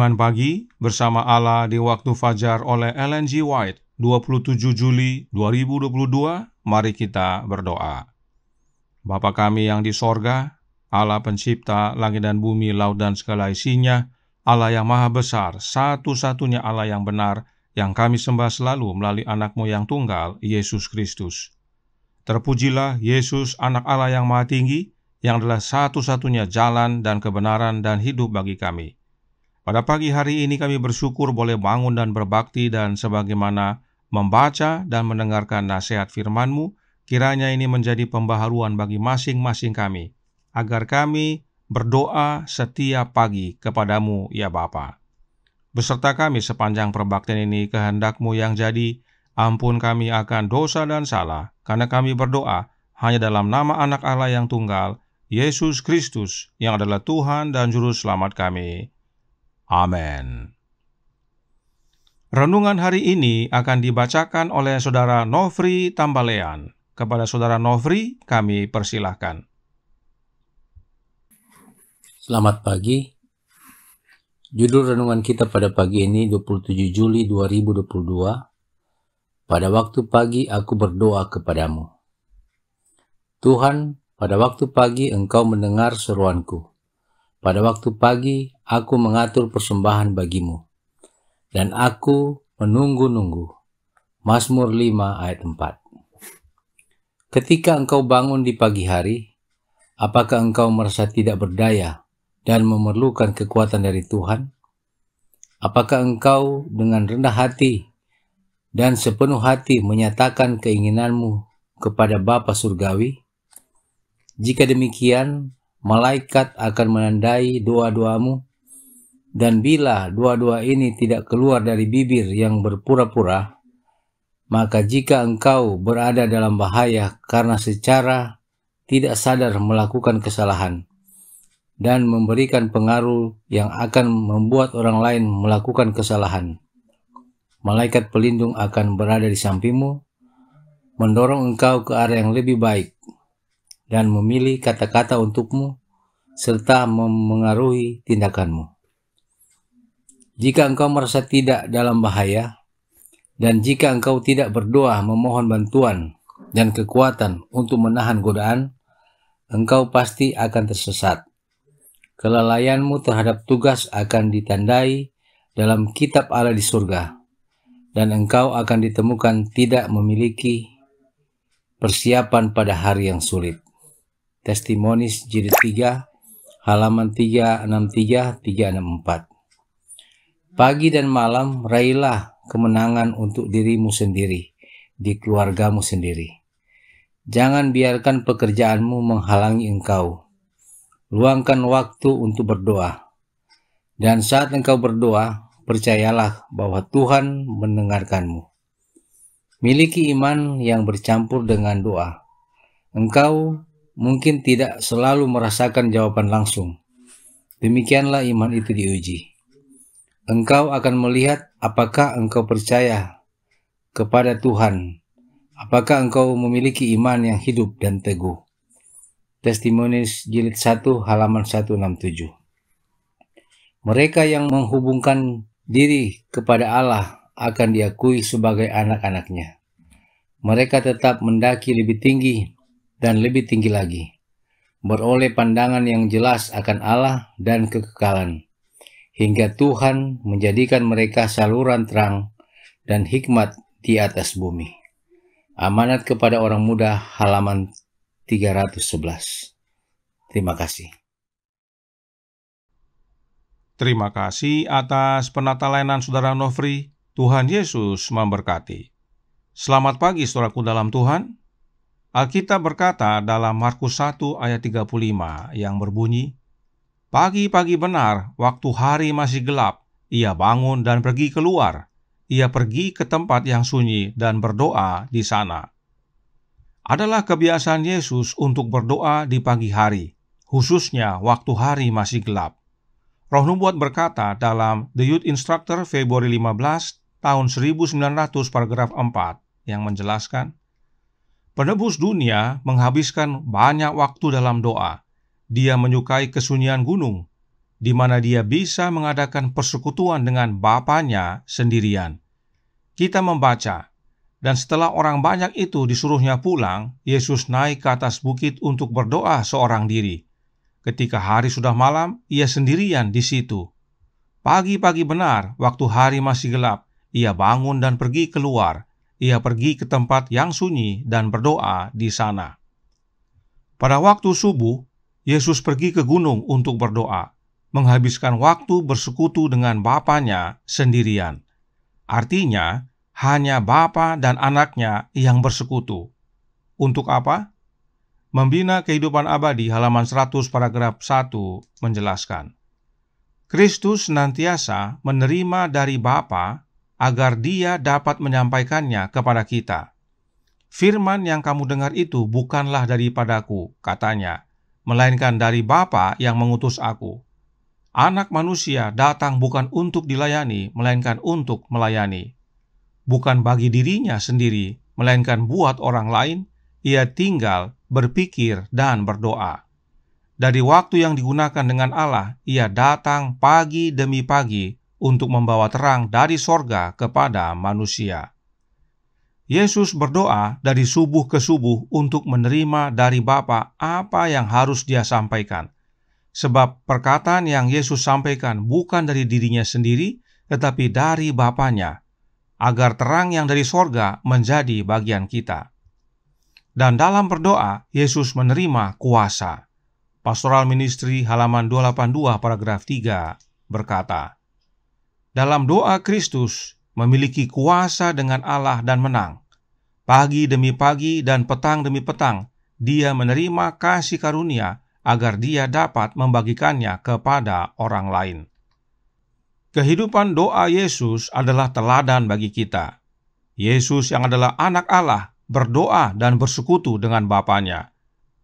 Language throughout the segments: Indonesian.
Renungan Pagi bersama Allah di Waktu Fajar oleh Ellen G. White, 27 Juli 2022. Mari kita berdoa. Bapa kami yang di sorga, Allah pencipta langit dan bumi, laut dan segala isinya, Allah yang maha besar, satu-satunya Allah yang benar, yang kami sembah selalu melalui anak-Mu yang tunggal, Yesus Kristus. Terpujilah Yesus, anak Allah yang maha tinggi, yang adalah satu-satunya jalan dan kebenaran dan hidup bagi kami. Pada pagi hari ini kami bersyukur boleh bangun dan berbakti, dan sebagaimana membaca dan mendengarkan nasihat firman-Mu, kiranya ini menjadi pembaharuan bagi masing-masing kami, agar kami berdoa setiap pagi kepada-Mu, ya Bapa. Beserta kami sepanjang perbaktian ini, kehendak-Mu yang jadi, ampun kami akan dosa dan salah, karena kami berdoa hanya dalam nama anak Allah yang tunggal, Yesus Kristus, yang adalah Tuhan dan Juru Selamat kami. Amin. Renungan hari ini akan dibacakan oleh Saudara Nofri Tambalean. Kepada Saudara Nofri, kami persilahkan. Selamat pagi. Judul renungan kita pada pagi ini 27 Juli 2022. Pada waktu pagi aku berdoa kepadamu. Tuhan, pada waktu pagi Engkau mendengar seruanku. Pada waktu pagi aku mengatur persembahan bagimu, dan aku menunggu-nunggu. Mazmur 5 ayat 4. Ketika engkau bangun di pagi hari, apakah engkau merasa tidak berdaya dan memerlukan kekuatan dari Tuhan? Apakah engkau dengan rendah hati dan sepenuh hati menyatakan keinginanmu kepada Bapa Surgawi? Jika demikian, malaikat akan menandai doa-doamu, dan bila doa-doa ini tidak keluar dari bibir yang berpura-pura, maka jika engkau berada dalam bahaya karena secara tidak sadar melakukan kesalahan dan memberikan pengaruh yang akan membuat orang lain melakukan kesalahan, malaikat pelindung akan berada di sampingmu, mendorong engkau ke arah yang lebih baik, dan memilih kata-kata untukmu, serta memengaruhi tindakanmu. Jika engkau merasa tidak dalam bahaya, dan jika engkau tidak berdoa memohon bantuan dan kekuatan untuk menahan godaan, engkau pasti akan tersesat. Kelalaianmu terhadap tugas akan ditandai dalam kitab Allah di surga, dan engkau akan ditemukan tidak memiliki persiapan pada hari yang sulit. Testimonies jilid 3, halaman 363-364. Pagi dan malam raihlah kemenangan untuk dirimu sendiri, di keluargamu sendiri. Jangan biarkan pekerjaanmu menghalangi engkau. Luangkan waktu untuk berdoa. Dan saat engkau berdoa, percayalah bahwa Tuhan mendengarkanmu. Miliki iman yang bercampur dengan doa. Engkau mungkin tidak selalu merasakan jawaban langsung. Demikianlah iman itu diuji. Engkau akan melihat apakah engkau percaya kepada Tuhan, apakah engkau memiliki iman yang hidup dan teguh. Testimonies jilid 1 halaman 167. Mereka yang menghubungkan diri kepada Allah akan diakui sebagai anak-anaknya. Mereka tetap mendaki lebih tinggi dan lebih tinggi lagi, beroleh pandangan yang jelas akan Allah dan kekekalan, hingga Tuhan menjadikan mereka saluran terang dan hikmat di atas bumi. Amanat kepada orang muda, halaman 311. Terima kasih. Terima kasih atas penatalayanan Saudara Nofri. Tuhan Yesus memberkati. Selamat pagi saudaraku dalam Tuhan. Alkitab berkata dalam Markus 1 ayat 35 yang berbunyi, "Pagi-pagi benar, waktu hari masih gelap, ia bangun dan pergi keluar. Ia pergi ke tempat yang sunyi dan berdoa di sana." Adalah kebiasaan Yesus untuk berdoa di pagi hari, khususnya waktu hari masih gelap. Roh Nubuat berkata dalam The Youth Instructor Februari 15 tahun 1900 paragraf 4 yang menjelaskan, penebus dunia menghabiskan banyak waktu dalam doa. Dia menyukai kesunyian gunung. di mana dia bisa mengadakan persekutuan dengan Bapanya sendirian. Kita membaca, dan setelah orang banyak itu disuruhnya pulang, Yesus naik ke atas bukit untuk berdoa seorang diri. Ketika hari sudah malam, ia sendirian di situ. Pagi-pagi benar, waktu hari masih gelap, ia bangun dan pergi keluar. Ia pergi ke tempat yang sunyi dan berdoa di sana. Pada waktu subuh, Yesus pergi ke gunung untuk berdoa, menghabiskan waktu bersekutu dengan Bapanya sendirian. Artinya, hanya Bapa dan anaknya yang bersekutu. Untuk apa? Membina kehidupan abadi, halaman 100 paragraf 1 menjelaskan. Kristus senantiasa menerima dari Bapa agar Dia dapat menyampaikannya kepada kita. Firman yang kamu dengar itu bukanlah daripadaku, katanya, melainkan dari Bapa yang mengutus aku. Anak manusia datang bukan untuk dilayani, melainkan untuk melayani. Bukan bagi dirinya sendiri, melainkan buat orang lain, ia tinggal, berpikir, dan berdoa. Dari waktu yang digunakan dengan Allah, ia datang pagi demi pagi untuk membawa terang dari sorga kepada manusia. Yesus berdoa dari subuh ke subuh untuk menerima dari Bapa apa yang harus dia sampaikan. Sebab perkataan yang Yesus sampaikan bukan dari dirinya sendiri, tetapi dari Bapanya, agar terang yang dari sorga menjadi bagian kita. Dan dalam berdoa, Yesus menerima kuasa. Pastoral Ministry halaman 282 paragraf 3 berkata, dalam doa Kristus memiliki kuasa dengan Allah dan menang. Pagi demi pagi dan petang demi petang, dia menerima kasih karunia agar dia dapat membagikannya kepada orang lain. Kehidupan doa Yesus adalah teladan bagi kita. Yesus yang adalah anak Allah berdoa dan bersekutu dengan Bapanya.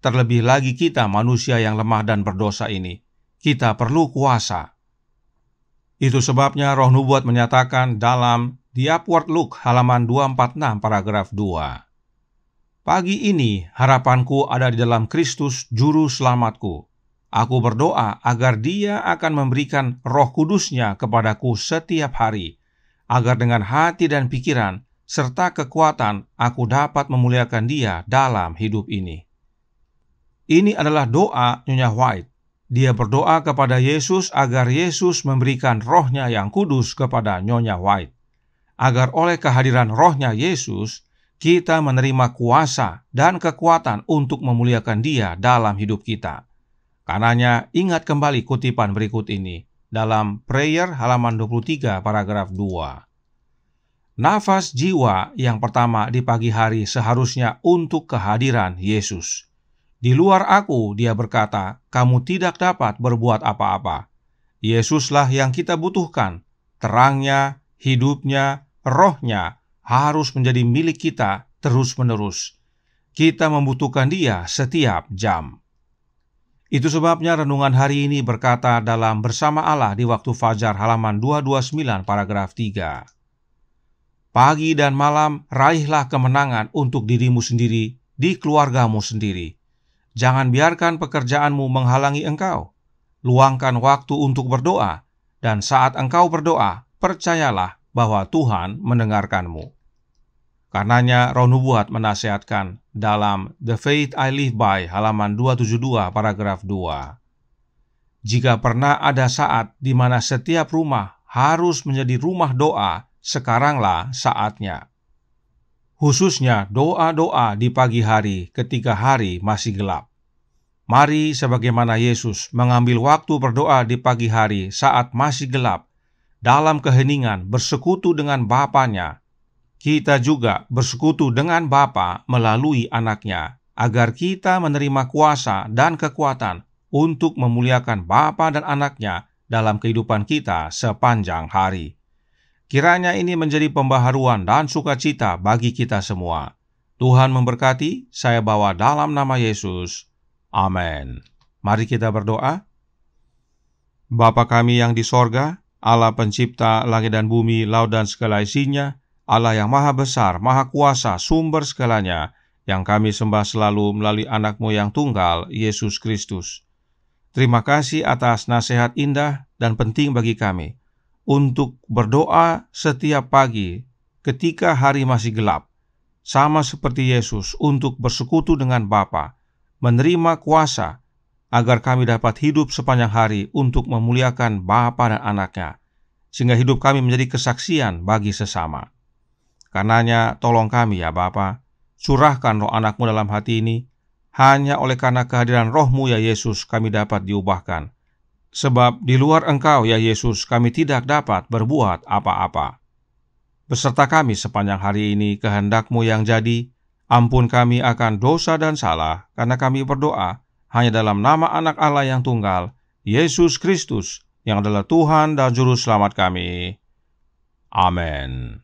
Terlebih lagi kita manusia yang lemah dan berdosa ini. Kita perlu kuasa. Itu sebabnya Roh Nubuat menyatakan dalam The Upward Look halaman 246 paragraf 2. Pagi ini harapanku ada di dalam Kristus Juru Selamatku. Aku berdoa agar Dia akan memberikan Roh Kudus-Nya kepadaku setiap hari, agar dengan hati dan pikiran serta kekuatan aku dapat memuliakan Dia dalam hidup ini. Ini adalah doa Nyonya White. Dia berdoa kepada Yesus agar Yesus memberikan Roh-Nya yang kudus kepada Nyonya White, agar oleh kehadiran Roh-Nya Yesus, kita menerima kuasa dan kekuatan untuk memuliakan Dia dalam hidup kita. Karenanya, ingat kembali kutipan berikut ini dalam Prayer halaman 23 paragraf 2. Nafas jiwa yang pertama di pagi hari seharusnya untuk kehadiran Yesus. Di luar aku, dia berkata, kamu tidak dapat berbuat apa-apa. Yesuslah yang kita butuhkan. Terangnya, hidupnya, Roh-Nya harus menjadi milik kita terus-menerus. Kita membutuhkan Dia setiap jam. Itu sebabnya renungan hari ini berkata dalam Bersama Allah di waktu fajar halaman 229 paragraf 3. Pagi dan malam raihlah kemenangan untuk dirimu sendiri di keluargamu sendiri. Jangan biarkan pekerjaanmu menghalangi engkau. Luangkan waktu untuk berdoa, dan saat engkau berdoa, percayalah bahwa Tuhan mendengarkanmu. Karenanya Roh Nubuat menasihatkan dalam The Faith I Live By halaman 272 paragraf 2. Jika pernah ada saat di mana setiap rumah harus menjadi rumah doa, sekaranglah saatnya. Khususnya doa-doa di pagi hari ketika hari masih gelap. Mari sebagaimana Yesus mengambil waktu berdoa di pagi hari saat masih gelap, dalam keheningan bersekutu dengan Bapanya. Kita juga bersekutu dengan Bapa melalui anaknya, agar kita menerima kuasa dan kekuatan untuk memuliakan Bapa dan anaknya dalam kehidupan kita sepanjang hari. Kiranya ini menjadi pembaharuan dan sukacita bagi kita semua. Tuhan memberkati, saya bawa dalam nama Yesus. Amin. Mari kita berdoa. Bapa kami yang di sorga, Allah pencipta langit dan bumi, laut dan segala isinya, Allah yang maha besar, maha kuasa, sumber segalanya, yang kami sembah selalu melalui anak-Mu yang tunggal, Yesus Kristus. Terima kasih atas nasihat indah dan penting bagi kami untuk berdoa setiap pagi ketika hari masih gelap, sama seperti Yesus untuk bersekutu dengan Bapa, menerima kuasa agar kami dapat hidup sepanjang hari untuk memuliakan Bapa dan Anaknya, sehingga hidup kami menjadi kesaksian bagi sesama. Karenanya, tolong kami ya Bapa, curahkan roh Anak-Mu dalam hati ini. Hanya oleh karena kehadiran Roh-Mu ya Yesus kami dapat diubahkan. Sebab di luar Engkau ya Yesus kami tidak dapat berbuat apa-apa. Beserta kami sepanjang hari ini kehendak-Mu yang jadi. Ampun kami akan dosa dan salah, karena kami berdoa hanya dalam nama Anak Allah yang tunggal, Yesus Kristus, yang adalah Tuhan dan Juru Selamat kami. Amin.